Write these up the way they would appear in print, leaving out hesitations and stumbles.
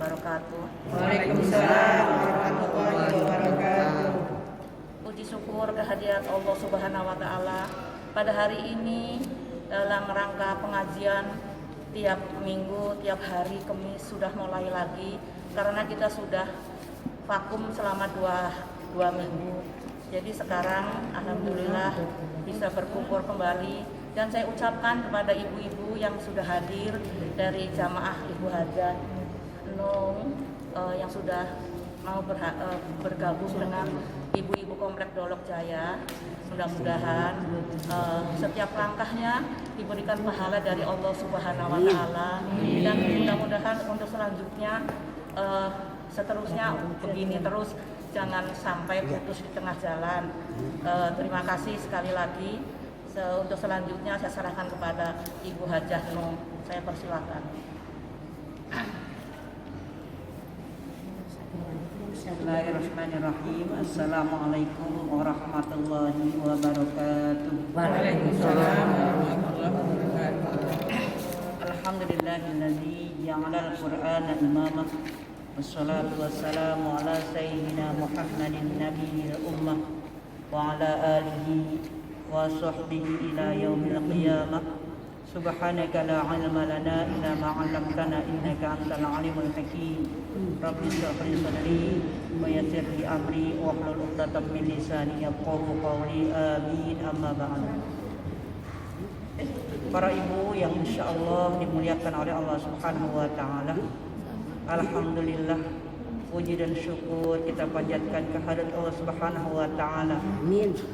wabarakatuh. Waalaikumsalam warahmatullahi wabarakatuh. Puji syukur kehadirat Allah Subhanahu wa taala pada hari ini dalam rangka pengajian tiap minggu, tiap hari Kamis sudah mulai lagi karena kita sudah vakum selama dua minggu. Jadi sekarang alhamdulillah bisa berkumpul kembali dan saya ucapkan kepada ibu-ibu yang sudah hadir dari jamaah Ibu Hajat Nung yang sudah mau bergabung dengan ibu-ibu Komplek Dolok Jaya. Mudah-mudahan setiap langkahnya diberikan pahala dari Allah Subhanahu wa taala dan mudah-mudahan untuk selanjutnya seterusnya begini terus, jangan sampai putus di tengah jalan. Terima kasih sekali lagi. Untuk selanjutnya saya serahkan kepada Ibu Hajah Nung. Saya persilakan. Bismillahirrahmanirrahim. Assalamualaikum warahmatullahi wabarakatuh. Waalaikumsalam warahmatullahi wabarakatuh. Alhamdulillahilladzi ja'ala al-Qur'ana imamah wassalatu wassalamu ala sayyidina Muhammadin nabiyil ummah wa ala alihi wa sahbihi ila yaumil qiyamah. Subhanaka la ilma lana illa ma 'allamtana innaka antal alimul hakim. Rabbi shrah li sadri wa yassir li amri wa hlul 'uqdatam min lisani yafqahu qawli. Amin. Amma ba'd. Para ibu yang insyaallah dimuliakan oleh Allah Subhanahu wa taala, alhamdulillah puji dan syukur kita panjatkan kehadirat Allah Subhanahu wa taala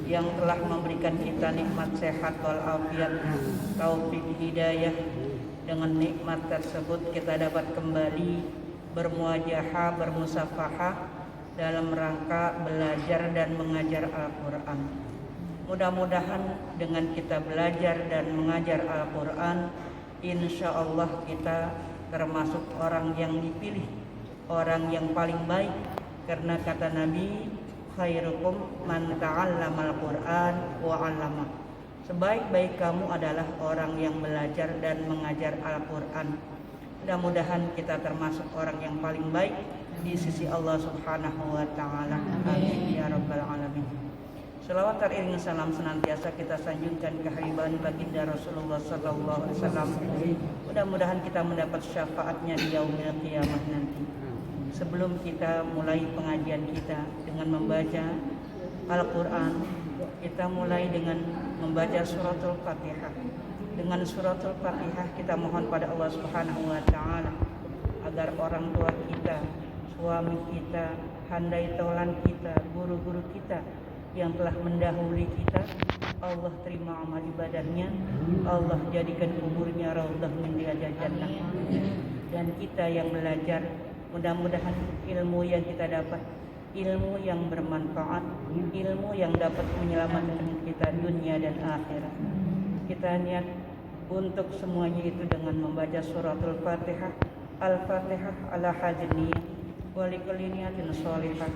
yang telah memberikan kita nikmat sehat wal afiat, taufik hidayah. Dengan nikmat tersebut kita dapat kembali bermuajahah, bermusafahah dalam rangka belajar dan mengajar Al-Qur'an. Mudah-mudahan dengan kita belajar dan mengajar Al-Qur'an, insyaallah kita termasuk orang yang dipilih, orang yang paling baik, karena kata Nabi, khairukum man ta'allamal Qur'an wa 'allama. Sebaik-baik kamu adalah orang yang belajar dan mengajar Al-Qur'an. Mudah-mudahan kita termasuk orang yang paling baik di sisi Allah Subhanahu wa taala. Amin ya rabbal alamin. Shalawat teriring salam senantiasa kita sanjungkan kehadiran baginda Rasulullah sallallahu alaihi wasallam. Mudah-mudahan kita mendapat syafaatnya di yaumil qiyamah nanti. Sebelum kita mulai pengajian kita dengan membaca Al-Quran, kita mulai dengan membaca suratul Fatihah. Dengan suratul Fatihah kita mohon pada Allah Subhanahu wa taala agar orang tua kita, suami kita, handai taulan kita, guru-guru kita yang telah mendahului kita, Allah terima amal ibadahnya, Allah jadikan kuburnya raudhah min riyadil jannah. Dan kita yang belajar, mudah-mudahan ilmu yang kita dapat, ilmu yang bermanfaat, ilmu yang dapat menyelamatkan kita dunia dan akhirat. Kita niat untuk semuanya itu dengan membaca suratul Fatihah. Al-Fatihah ala hajniyah wa likulli niyatin sholihah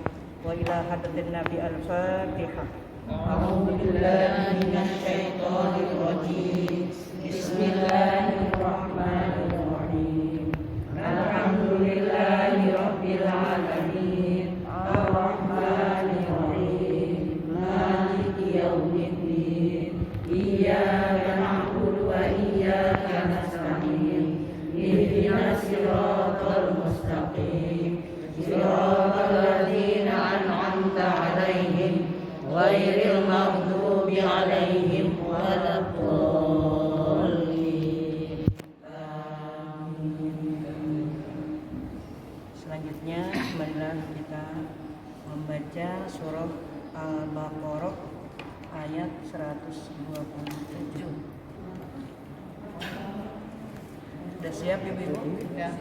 wa ila hadratin Nabi. Al-Fatihah. A'udzu billahi minasy syaithanir rajim. Bismillahirrahmanirrahim. Alhamdulillahi rabbil alamin. Ar-Rahmanir Rahim. Maliki yaumiddin. Iyyaka na'budu wa iyyaka nasta'in. Ihdinas siratal mustaqim. Siratal ladzina an'amta 'alaihim ghairil maghdubi 'alaihim waladdallin. Selanjutnya marilah kita membaca surah Al-Baqarah ayat 127. Sudah siap ibu-ibu? Ya.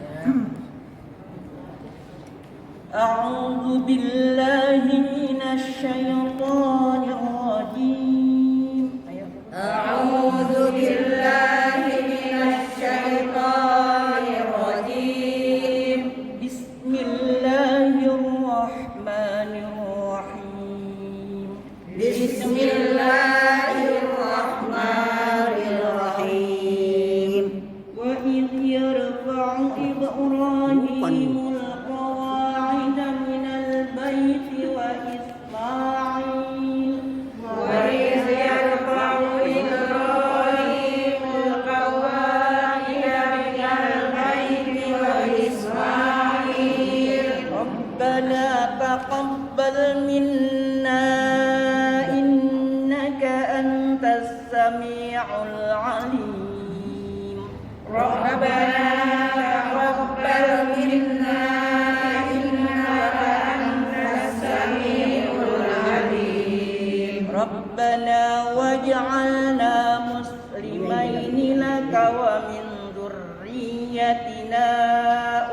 A'udzu billahi minasy syaithanir rajim. Ayo. A'udzu billahi minasy syaithanir rajim. Bismillahirrahmanirrahim. Bismillahirrahmanirrahim. Wa idh yarfa'u Ibrahimul ذريتنا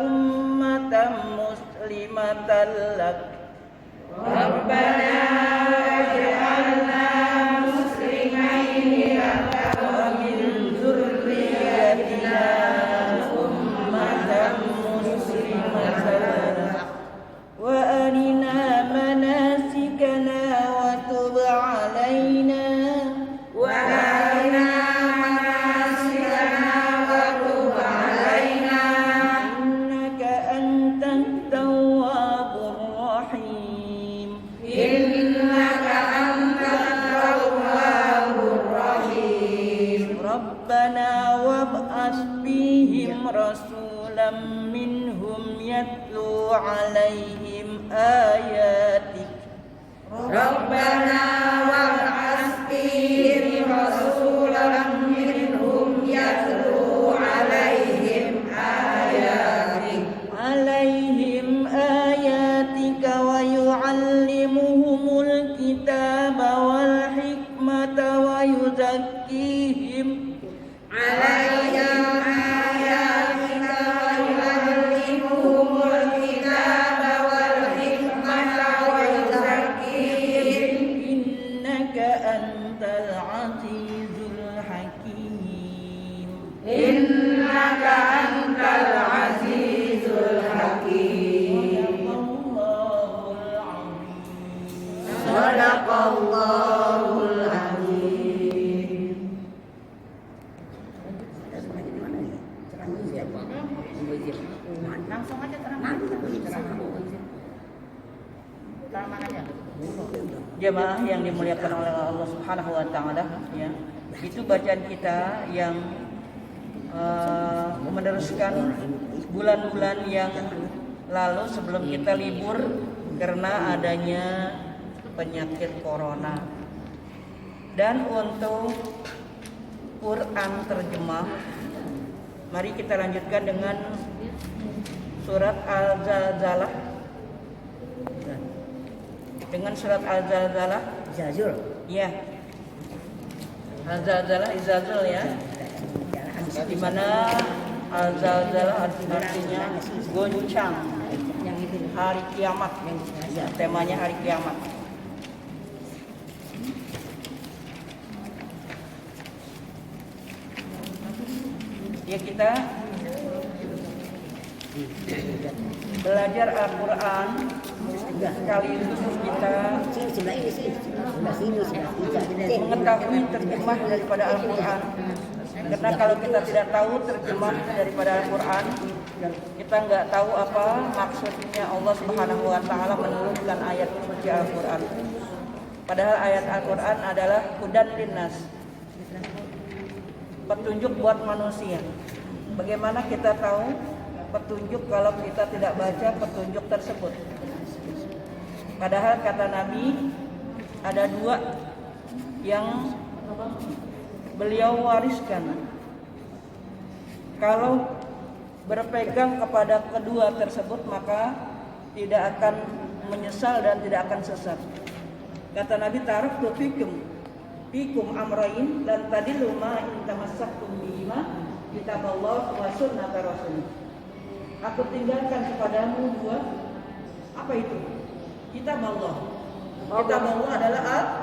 أمة مسلمة لك ربنا اجعلنا مسلمين لك ومن ذريتنا أمة مسلمة لك وأرنا مناسكنا وتب علينا وأرنا مناسكنا وتب علينا إنك أنت التواب الرحيم إنك أنت التواب الرحيم ربنا وابعث فيهم رسولا منهم يتلو عليهم آياتك ربنا وابعث فيهم رسولا منهم يتلو عليهم آياتك ويعلمهم الكتاب والحكمة ويزكيهم عليهم آياتك ويعلمهم الكتاب والحكمة ويزكيهم إنك أنت العزيز الحكيم إنك أنت العزيز الحكيم صدق الله العظيم. Langsung aja terang. Jemaah yang dimuliakan oleh Allah Subhanahu wa taala, ya. Itu bacaan kita yang meneruskan bulan-bulan yang lalu sebelum kita libur karena adanya penyakit corona. Dan untuk Quran terjemah, mari kita lanjutkan dengan surat Al-Zalzalah. Dengan surat Al-Zalzalah. Zazul. Ya. Al-Zalzalah izazul ya. Di mana Al-Zalzalah artinya goncang. Hari kiamat. Temanya hari kiamat. Ya, kita belajar Al-Quran sekaligus kita mengetahui terjemah daripada Al-Quran. Karena kalau kita tidak tahu terjemah daripada Al-Quran, kita nggak tahu apa maksudnya Allah Subhanahu wa taala menurunkan ayat suci Al-Quran. Padahal ayat Al-Quran adalah hudan linnas, petunjuk buat manusia. Bagaimana kita tahu petunjuk kalau kita tidak baca petunjuk tersebut? Padahal kata Nabi ada dua yang beliau wariskan. Kalau berpegang kepada kedua tersebut maka tidak akan menyesal dan tidak akan sesat. Kata Nabi, taraktu fikum amrayn dan tadillu ma in tamassaktum bihima kitaballah wa sunnata rasul. Aku tinggalkan kepadamu dua, apa itu? Kitab Allah. Kitab Allah adalah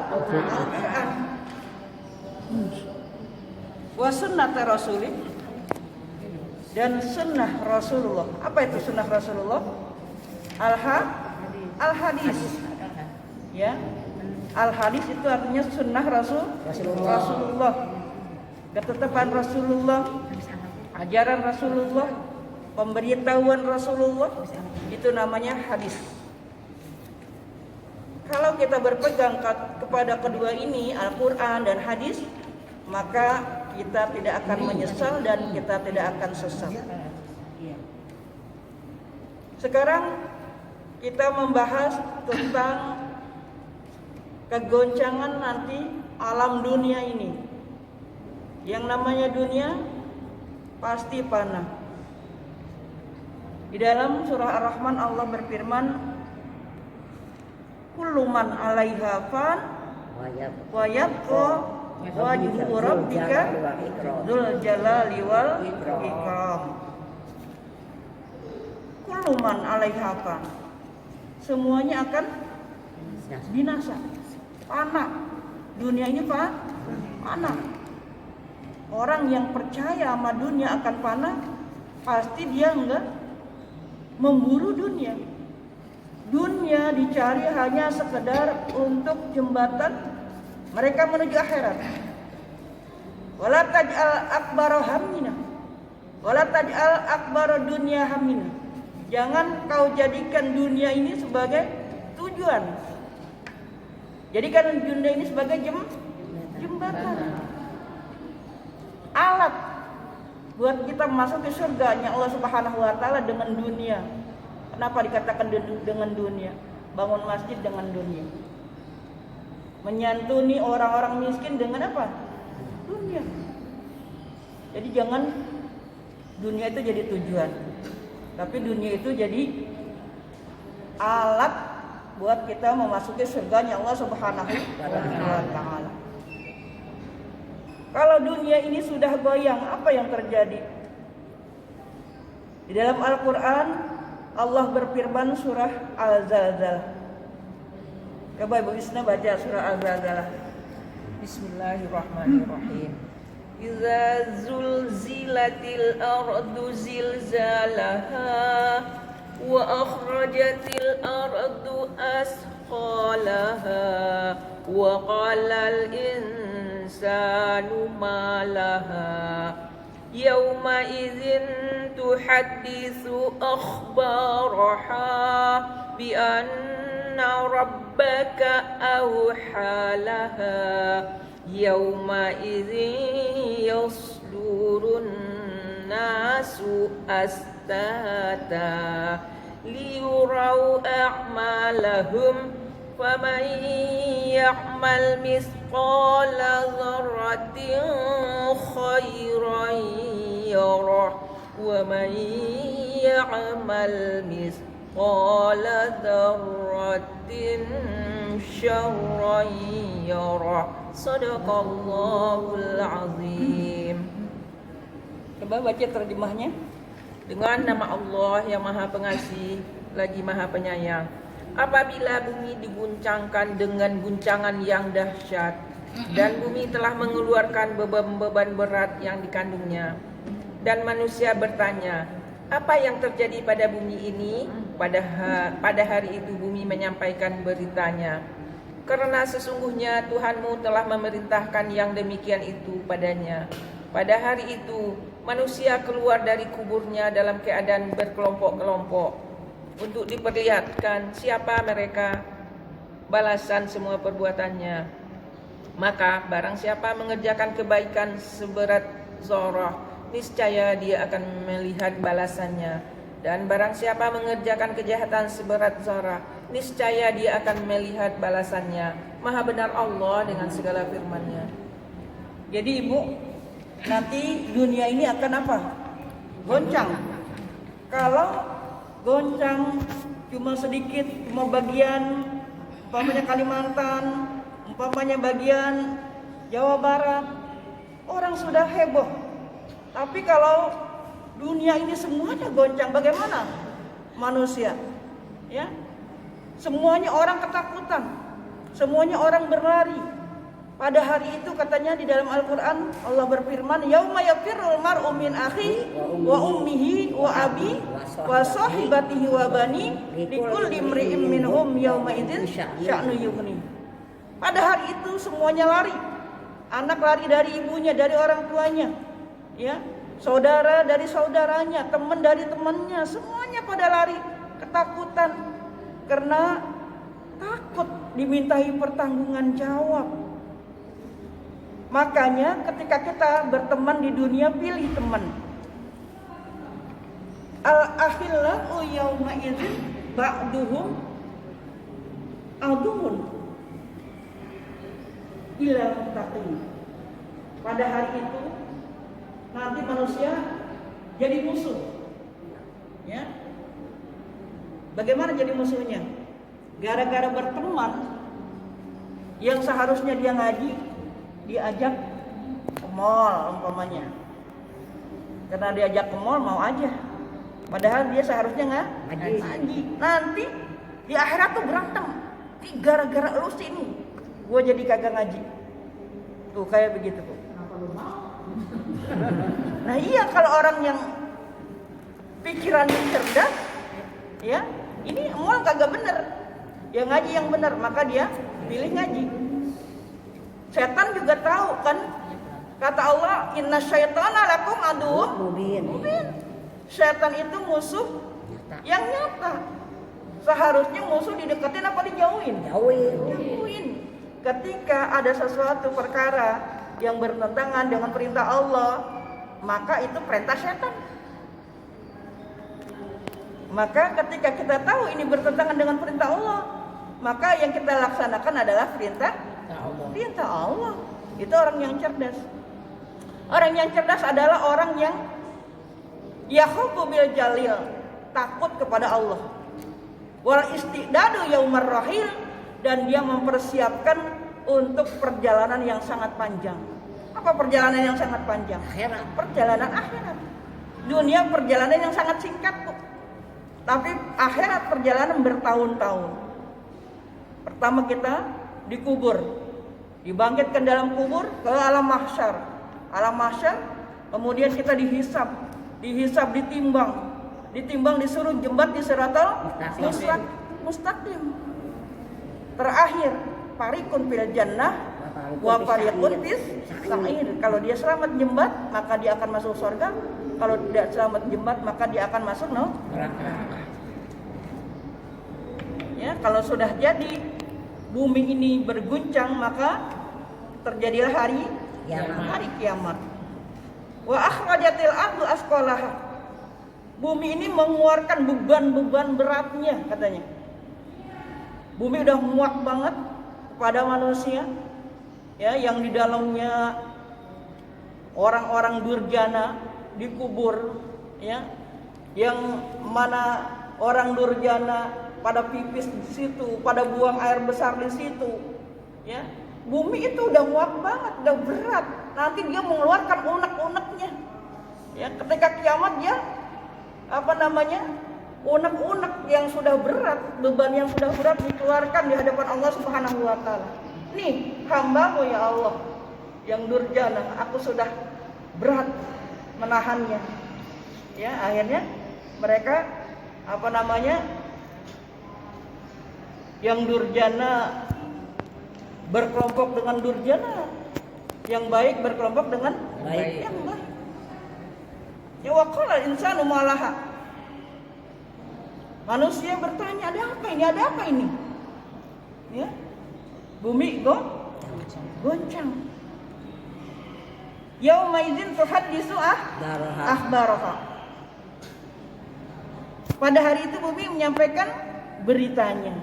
Al-Quran. Wa sunnata rasulih, dan sunnah Rasulullah. Apa itu sunnah Rasulullah? Al-hadis. Ya. Al-hadis itu artinya sunnah Rasulullah. Ketetapan Rasulullah, ajaran Rasulullah, pemberitahuan Rasulullah, itu namanya hadis. Kalau kita berpegang kepada kedua ini, Al-Quran dan hadis, maka kita tidak akan menyesal dan kita tidak akan sesat. Sekarang kita membahas tentang kegoncangan nanti alam dunia ini. Yang namanya dunia pasti fana. Di dalam surah Ar-Rahman Allah berfirman, kullu man 'alaiha fan wa yabqa wajhu rabbika dzul jalali wal ikram. man 'alaiha fan. Semuanya akan binasa, fana. Dunia ini fana. Orang yang percaya sama dunia akan fana, pasti dia enggak memburu dunia. Dunia dicari hanya sekedar untuk jembatan mereka menuju akhirat. Wala taj'al akbara hammina. Wala taj'al akbara dunya hammina. Jangan kau jadikan dunia ini sebagai tujuan. Jadikan dunia ini sebagai jembatan. Alat buat kita masuk ke surganya Allah Subhanahu wa taala dengan dunia. Kenapa dikatakan dengan dunia? Bangun masjid dengan dunia. Menyantuni orang-orang miskin dengan apa? Dunia. Jadi jangan dunia itu jadi tujuan, tapi dunia itu jadi alat buat kita memasuki surganya Allah Subhanahu wa taala. Kalau dunia ini sudah goyang, apa yang terjadi? Di dalam Al-Qur'an Allah berfirman surah Al-Zalzalah. Coba Ibu Isna baca surah Al-Zalzalah. Bismillahirrahmanirrahim. Idza zulzilatil ardu zilzalaha wa akhrajatil ardu asqalaha wa qalal insanu ma laha yawma idzin tuhadditsu akhbaraha bi anna rabbaka awhalaha yawma idzin yasdurun nasu astata liyurau a'malahum faman ya'mal mithqala dzarratin khairan yarah wa man ya'mal mithqala dzarratin syarran yarah. Sadaqallahul azim. Coba baca terjemahnya. Dengan nama Allah yang Maha Pengasih lagi Maha Penyayang. Apabila bumi diguncangkan dengan guncangan yang dahsyat dan bumi telah mengeluarkan beban-beban berat yang dikandungnya, dan manusia bertanya, apa yang terjadi pada bumi ini? Pada hari itu bumi menyampaikan beritanya, karena sesungguhnya Tuhanmu telah memerintahkan yang demikian itu padanya. Pada hari itu manusia keluar dari kuburnya dalam keadaan berkelompok-kelompok untuk diperlihatkan siapa mereka, balasan semua perbuatannya. Maka barang siapa mengerjakan kebaikan seberat zarah, niscaya dia akan melihat balasannya. Dan barang siapa mengerjakan kejahatan seberat zarah, niscaya dia akan melihat balasannya. Maha benar Allah dengan segala firman-Nya. Jadi Ibu, nanti dunia ini akan apa? Goncang. Kalau goncang cuma sedikit, cuma bagian umpamanya Kalimantan, umpamanya bagian Jawa Barat, orang sudah heboh. Tapi kalau dunia ini semuanya goncang, bagaimana manusia? Ya, semuanya orang ketakutan, semuanya orang berlari. Pada hari itu katanya di dalam Al-Quran Allah berfirman, yauma yafirrul mar'u min akhi wa ummihi wa abi wa sahibatihi wa bani likulli imri'in minhum yauma idzin sya'nu yughni. Pada hari itu semuanya lari. Anak lari dari ibunya, dari orang tuanya, ya, saudara dari saudaranya, teman dari temannya, semuanya pada lari ketakutan karena takut dimintai pertanggungan jawab. Makanya ketika kita berteman di dunia, pilih teman. Al-akhillau yawma idzin ba'duhum aduun ila muttaqin. Pada hari itu nanti manusia jadi musuh. Ya. Bagaimana jadi musuhnya? Gara-gara berteman yang seharusnya dia ngaji, diajak ke mall umpamanya. Karena diajak ke mall mau aja. Padahal dia seharusnya ngaji. Nanti di akhirat tuh berantem. Gara-gara lu sini, gue jadi kagak ngaji. Tuh kayak begitu tuh. Nah iya, kalau orang yang pikirannya cerdas, ya ini mual kagak bener. Ya ngaji yang bener, maka dia pilih ngaji. Setan juga tahu kan, kata Allah, inna syaitana lakum aduwwun mubin. Setan itu musuh yang nyata. Seharusnya musuh dideketin apa dijauhin? Jauhin. Ketika ada sesuatu perkara yang bertentangan dengan perintah Allah, maka itu perintah setan. Maka ketika kita tahu ini bertentangan dengan perintah Allah, maka yang kita laksanakan adalah perintah Allah. Itu orang yang cerdas. Orang yang cerdas adalah orang yang yakhufu bil jalil, takut kepada Allah. Wal istidadu yaumar rahil, dan dia mempersiapkan untuk perjalanan yang sangat panjang. Apa perjalanan yang sangat panjang? Akhirat. Perjalanan akhirat. Dunia perjalanan yang sangat singkat, Bu. Tapi akhirat perjalanan bertahun-tahun. Pertama kita dikubur, dibangkitkan dalam kubur ke alam mahsyar. Alam mahsyar, kemudian kita dihisab, ditimbang disuruh jembat di siratal mustaqim. Terakhir, parikun fil jannah wa parikun fis sa'ir. Kalau dia selamat jembat, maka dia akan masuk surga. Kalau tidak selamat jembat, maka dia akan masuk neraka. Ya, kalau sudah jadi bumi ini berguncang, maka terjadilah hari kiamat. Wa akhrajatil ardu asqalaha. Bumi ini mengeluarkan beban-beban beratnya, katanya. Bumi udah muak banget kepada manusia, ya, yang di dalamnya orang-orang durjana dikubur, ya, yang mana orang durjana pada pipis di situ, pada buang air besar di situ, ya. Bumi itu udah muak banget, udah berat. Nanti dia mengeluarkan unek-uneknya, ya. Ketika kiamat dia unek-unek yang sudah berat, beban yang sudah berat dikeluarkan di hadapan Allah Subhanahu wa taala. Nih, hamba-Mu ya Allah yang durjana, aku sudah berat menahannya. Ya, akhirnya mereka yang durjana berkelompok dengan durjana, yang baik berkelompok dengan yang baik. Ya waqala insanu malaha. Manusia bertanya, ada apa ini? Ya. Bumi goncang. Yauma idzin tuhaddisu akhbaraha. Pada hari itu bumi menyampaikan beritanya.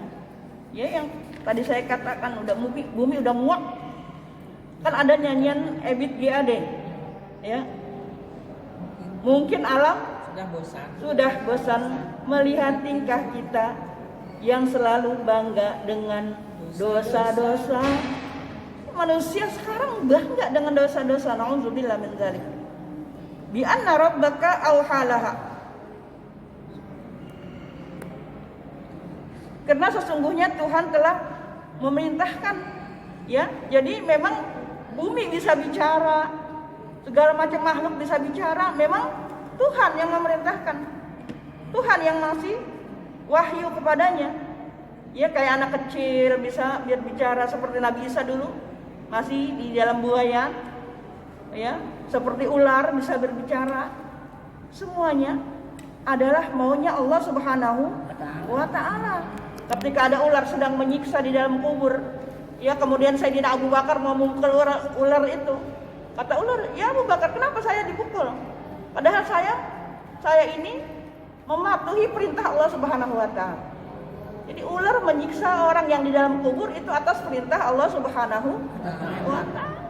Ya, yang tadi saya katakan bumi udah muak. Kan ada nyanyian Ebit G. Ade. Ya. Mungkin alam sudah bosan melihat tingkah kita yang selalu bangga dengan dosa-dosa. Manusia sekarang bangga dengan dosa-dosa. Nauzubillah min dzalik. Bi anna rabbaka auhalaha. Karena sesungguhnya Tuhan telah memerintahkan, ya. Jadi memang bumi bisa bicara, segala macam makhluk bisa bicara. Memang Tuhan yang memerintahkan, Tuhan yang ngasih wahyu kepadanya. Ya, kayak anak kecil bisa bicara seperti Nabi Isa dulu masih di dalam buaya, ya, seperti ular bisa berbicara. Semuanya adalah maunya Allah Subhanahu wa taala. Ketika ada ular sedang menyiksa di dalam kubur, ya, kemudian Sayyidina Abu Bakar mau memukul ular itu. Kata ular, "Ya Abu Bakar, kenapa saya dipukul? Padahal saya ini mematuhi perintah Allah Subhanahu wa taala." Jadi ular menyiksa orang yang di dalam kubur itu atas perintah Allah Subhanahu wa taala.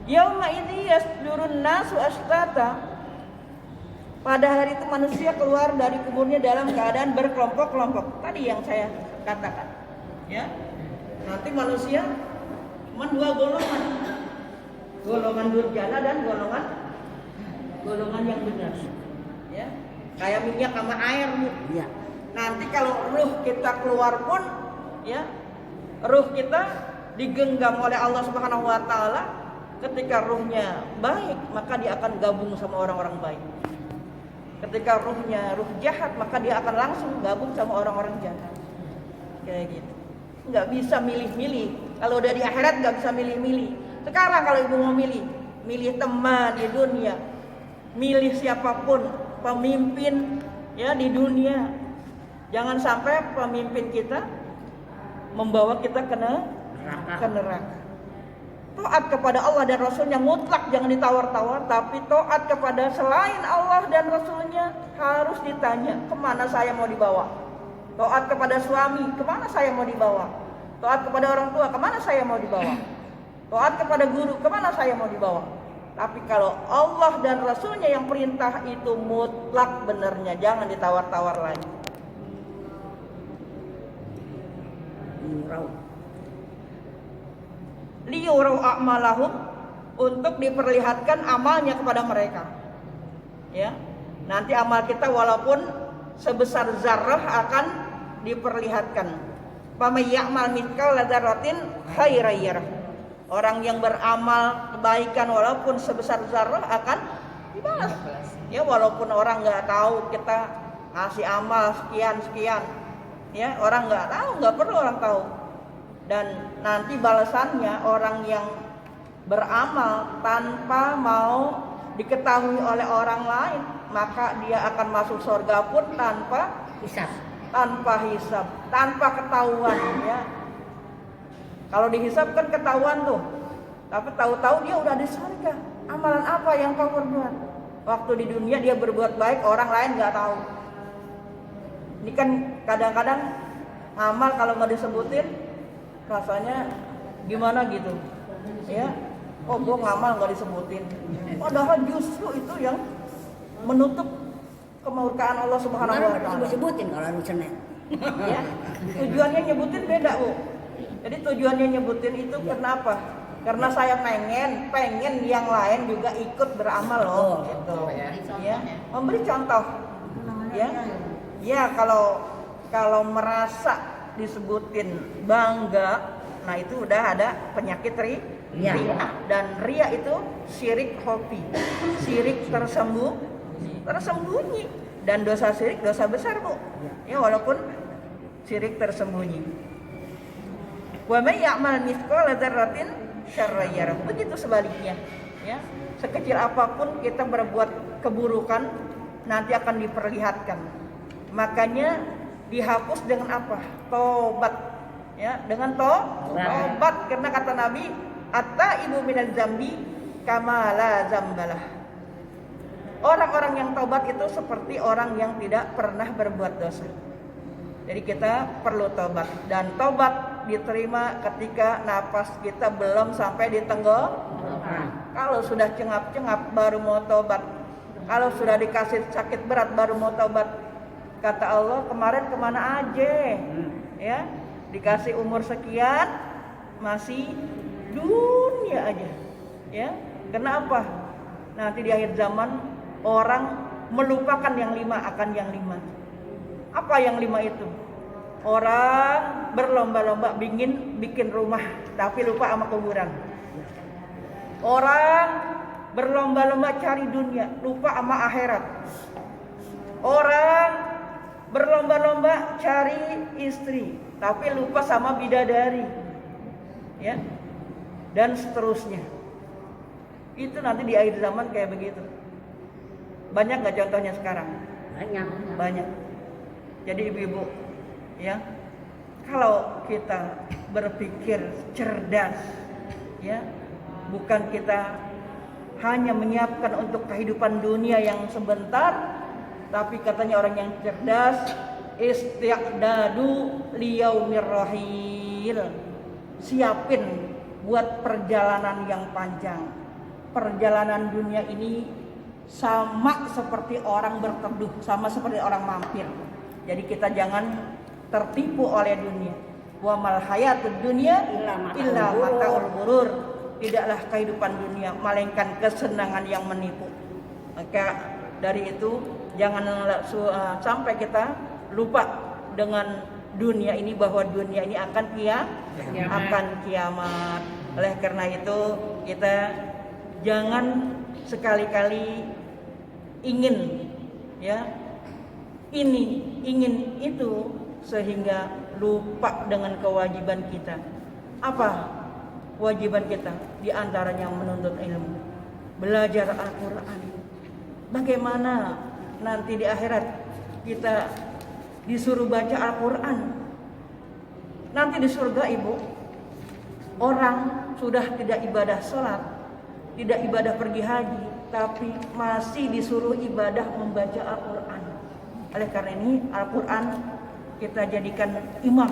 Yauma idzi yasdurun nasu ashtata. Pada hari itu manusia keluar dari kuburnya dalam keadaan berkelompok-kelompok. Tadi yang saya katakan, ya. Nanti manusia cuma dua golongan. Golongan durjana dan golongan golongan yang benar. Ya, kayak minyak sama air, Bu. Iya. Nanti kalau ruh kita keluar pun, ya, ruh kita digenggam oleh Allah Subhanahu wa taala. Ketika ruhnya baik, maka dia akan gabung sama orang-orang baik. Ketika ruhnya ruh jahat, maka dia akan langsung gabung sama orang-orang jahat. Kayak gitu. Nggak bisa milih-milih. Kalau udah di akhirat nggak bisa milih-milih. Sekarang kalau ibu mau milih teman di dunia, milih siapapun pemimpin ya di dunia. Jangan sampai pemimpin kita membawa kita ke neraka. Taat kepada Allah dan Rasulnya mutlak, jangan ditawar-tawar. Tapi taat kepada selain Allah dan Rasulnya harus ditanya, kemana saya mau dibawa. Taat kepada suami, kemana saya mau dibawa. Taat kepada orang tua, kemana saya mau dibawa. Taat kepada guru, kemana saya mau dibawa. Tapi kalau Allah dan Rasulnya yang perintah itu mutlak benernya, jangan ditawar-tawar lagi. Liyurau a'malahum, untuk diperlihatkan amalnya kepada mereka. Ya, nanti amal kita walaupun sebesar zarrah akan diperlihatkan. Faman ya'mal mithqala dzarratin khairan yarah. Orang yang beramal kebaikan walaupun sebesar zarrah akan dibalas. Ya, walaupun orang nggak tahu kita ngasih amal sekian. Ya, orang nggak tahu, nggak perlu orang tahu. Dan nanti balasannya orang yang beramal tanpa mau diketahui oleh orang lain, maka dia akan masuk surga pun tanpa hisab, tanpa ketahuan ya. Kalau dihisab kan ketahuan tuh. Tapi tahu-tahu dia udah di surga. Amalan apa yang kau perbuat? Waktu di dunia dia berbuat baik, orang lain nggak tahu. Ini kan kadang-kadang ngamal kalau nggak disebutin rasanya gimana gitu ya. Oh, gue ngamal nggak disebutin, padahal justru itu yang menutup kemurkaan Allah Subhanahu wa taala. Sebutin kalau lu Senin. Ya, tujuannya nyebutin beda, Bu. Jadi tujuannya nyebutin itu kenapa? Karena saya pengen yang lain juga ikut beramal loh, gitu. Ya, memberi contoh. Ya, kalau merasa disebutin bangga, nah itu udah ada penyakit ria. Dan ria itu syirik khafi, syirik tersembunyi. Dan dosa syirik dosa besar, Bu. Ya, walaupun syirik tersembunyi. Wa may ya'mal mithqala dzarratin syarran yarah. Begitu sebaliknya, ya. Sekecil apapun kita berbuat keburukan nanti akan diperlihatkan. Makanya dihapus dengan apa? Tobat. Ya, dengan tobat, karena kata Nabi, at-taibu minaz zambi kama la zambalah. Orang-orang yang tobat itu seperti orang yang tidak pernah berbuat dosa. Jadi kita perlu tobat, dan tobat diterima ketika napas kita belum sampai di tenggorokan. Kalau sudah cengap-cengap baru mau tobat. Kalau sudah dikasih sakit berat baru mau tobat. Kata Allah, kemarin kemana aja? Ya, dikasih umur sekian masih dunia aja. Ya, kenapa? Nanti di akhir zaman orang melupakan yang 5 akan yang 5. Apa yang 5 itu? Orang berlomba-lomba bikin rumah tapi lupa sama kuburan. Orang berlomba-lomba cari dunia, lupa sama akhirat. Orang berlomba-lomba cari istri tapi lupa sama bidadari. Ya. Dan seterusnya. Itu nanti di akhir zaman kayak begitu. Banyak nggak contohnya sekarang? Banyak. Jadi ibu-ibu, ya, kalau kita berpikir cerdas, ya, bukan kita hanya menyiapkan untuk kehidupan dunia yang sebentar, tapi katanya orang yang cerdas, istiqdadu liyaumir rahil, siapin buat perjalanan yang panjang. Perjalanan dunia ini sama seperti orang berteduh, sama seperti orang mampir. Jadi kita jangan tertipu oleh dunia. Wa mal hayatud dunya illa mataul ghurur. Tidaklah kehidupan dunia melainkan kesenangan yang menipu. Maka dari itu jangan sampai kita lupa dengan dunia ini, bahwa dunia ini akan kiamat. Oleh karena itu kita jangan sekali-kali ingin ingin itu sehingga lupa dengan kewajiban kita. Apa kewajiban kita? Di antaranya menuntut ilmu, belajar Al-Quran. Bagaimana nanti di akhirat kita disuruh baca Al-Quran? Nanti di surga, Ibu, orang sudah tidak ibadah sholat, tidak ibadah pergi haji, tapi masih disuruh ibadah membaca Al-Quran. Oleh karena ini Al-Quran kita jadikan imam,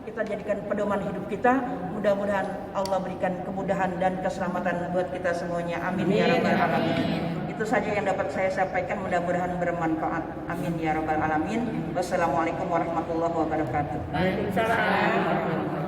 kita jadikan pedoman hidup kita. Mudah-mudahan Allah berikan kemudahan dan keselamatan buat kita semuanya. Amin ya rabbal alamin. Itu saja yang dapat saya sampaikan, mudah-mudahan bermanfaat. Amin ya rabbal alamin. Wassalamualaikum warahmatullahi wabarakatuh. Waalaikumsalam.